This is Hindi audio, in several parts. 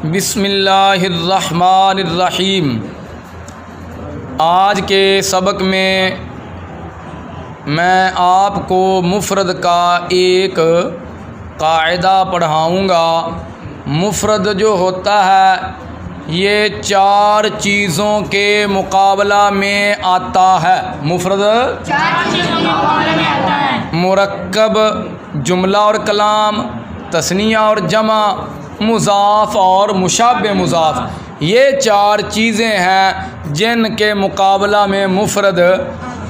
बिस्मिल्लाहिर्रहमानिर्रहीम। आज के सबक में मैं आपको मुफ़रद का एक कायदा पढ़ाऊँगा। मुफ़रद जो होता है ये चार चीज़ों के मुकाबला में आता है। मुफ़रद चार चीज़ों के मुकाबले में आता है। मुरक्कब, जुमला और कलाम, तस्निया और जमा, मुज़ाफ़ और मुशाब्बे मुज़ाफ़। ये चार चीज़ें हैं जिनके मुकाबला में मुफ़रद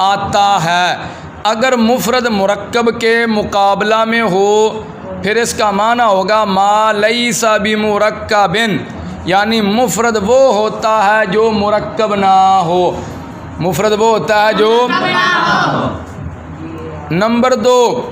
आता है। अगर मुफ़रद मुरक्कब के मुकाबला में हो फिर इसका माना होगा मा लैसा बिमुरक्कबिन, यानी मुफ़रद वो होता है जो मुरक्कब ना हो। मुफ़रद वो होता है जो नंबर 2,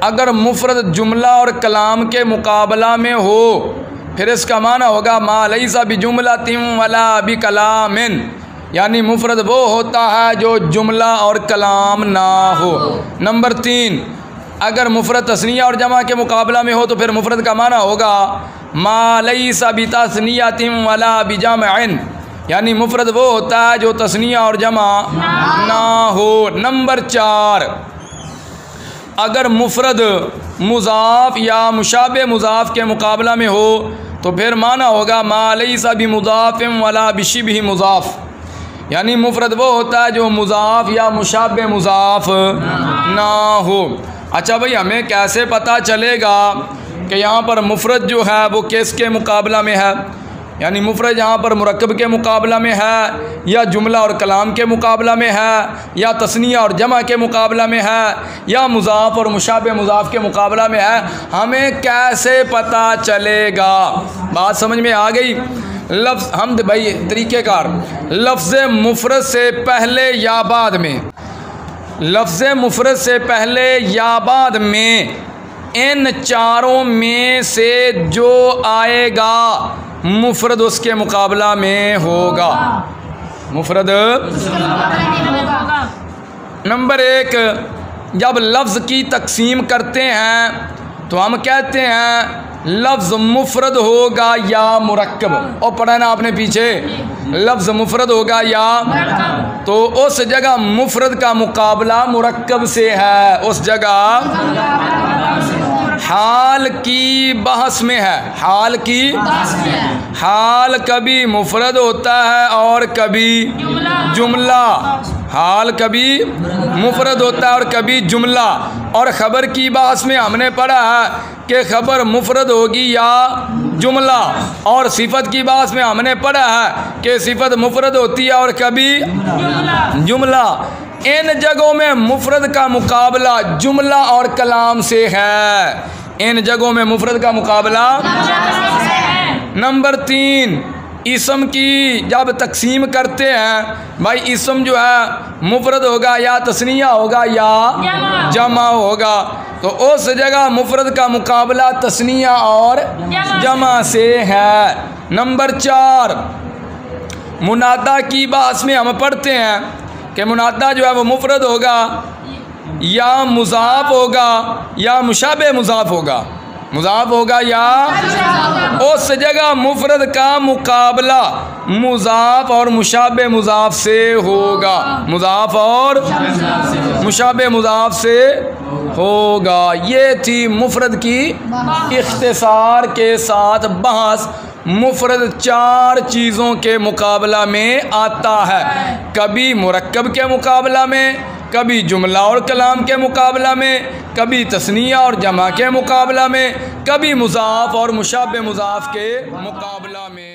अगर मुफ़रद जुमला और कलाम के मुकाबला में हो फिर इसका माना होगा मा लैसा बिजुमलातिन वला बिकलामिन, यानी मुफ़रद वो होता है जो जुमला और कलाम ना हो। नंबर 3, अगर मुफ़रद तस्निया और जमा के मुकाबला में हो तो फिर मुफ़रद का माना होगा मा लैसा बितस्नियातिन वला बिजमइन, यानी मुफ़रद वो होता है जो तस्निया और जमा ना हो। नंबर 4, अगर मुफ़रद मुज़ाफ़ या मुशाबे मुज़ाफ़ के मुकाबला में हो तो फिर माना होगा मा लैसा बिमुज़ाफ़िन वला बिशिबहि मुज़ाफ़, यानी मुफ़रद वो होता है जो मुज़ाफ़ या मुशाबे मुज़ाफ़ ना हो। अच्छा भाई, हमें कैसे पता चलेगा कि यहाँ पर मुफ़रद जो है वो किसके मुकाबला में है? यानी मुफ़रद यहाँ पर मुरक्कब के मुकाबला में है या जुमला और कलाम के मुकाबला में है या तस्निया और जमा के मुकाबला में है या मुज़ाफ़ और मुशाबे मुज़ाफ़ के मुकाबला में है, हमें कैसे पता चलेगा? बात समझ में आ गई? लफ्ज़ हम भाई तरीक़ेकार, लफ्ज़ मुफ़रद से पहले या बाद में, लफ्ज़ मुफ़रद से पहले या बाद में इन चारों में से जो आएगा मुफ़रद उसके मुकाबला में होगा। मुफ़रद नंबर 1, जब लफ्ज़ की तकसीम करते हैं तो हम कहते हैं लफ्ज़ मुफ़रद होगा या मुरक्कब। और पढ़ा ना आपने पीछे, लफ्ज़ मुफ़रद होगा या, तो उस जगह मुफ़रद का मुकाबला मुरक्कब से है। उस जगह हाल की बहस में है। हाल की हाल कभी मुफ़रद होता है और कभी जुमला। हाल कभी मुफ़रद होता है और कभी जुमला। और ख़बर की बहस में हमने पढ़ा है कि ख़बर मुफ़रद होगी या जुमला, और सिफ़त की बहस में हमने पढ़ा है कि सिफ़त मुफ़रद होती है और कभी जुमला। इन जगहों में मुफ़रद का मुकाबला जुमला और कलाम से है। इन जगहों में मुफ़रद का मुकाबला। नंबर 3, इसम की जब तकसीम करते हैं भाई, इसम जो है मुफ़रद होगा या तस्निया होगा या जमा होगा, तो उस जगह मुफ़रद का मुकाबला तस्निया और जमा से है। नंबर 4, मुनादा की बहस में हम पढ़ते हैं कि मुनादा जो है वो मुफ़रद होगा या मुज़ाफ़ होगा या मुशाबे मुज़ाफ़ होगा। मुज़ाफ़ होगा या, उस जगह मुफ़रद का मुकाबला मुज़ाफ़ और मुशाबे मुज़ाफ़ से होगा। मुज़ाफ़ और मुशाबे मुज़ाफ़ से होगा। ये थी मुफ़रद की इख्तिसार के साथ बहस। मुफ़रद चार चीज़ों के मुकाबला में आता है, कभी मुरक्कब के मुकाबला में, कभी जुमला और कलाम के मुकाबला में, कभी तस्निया और जमा के मुकाबला में, कभी मुज़ाफ़ और मुशाबे मुज़ाफ़ के मुकाबला में।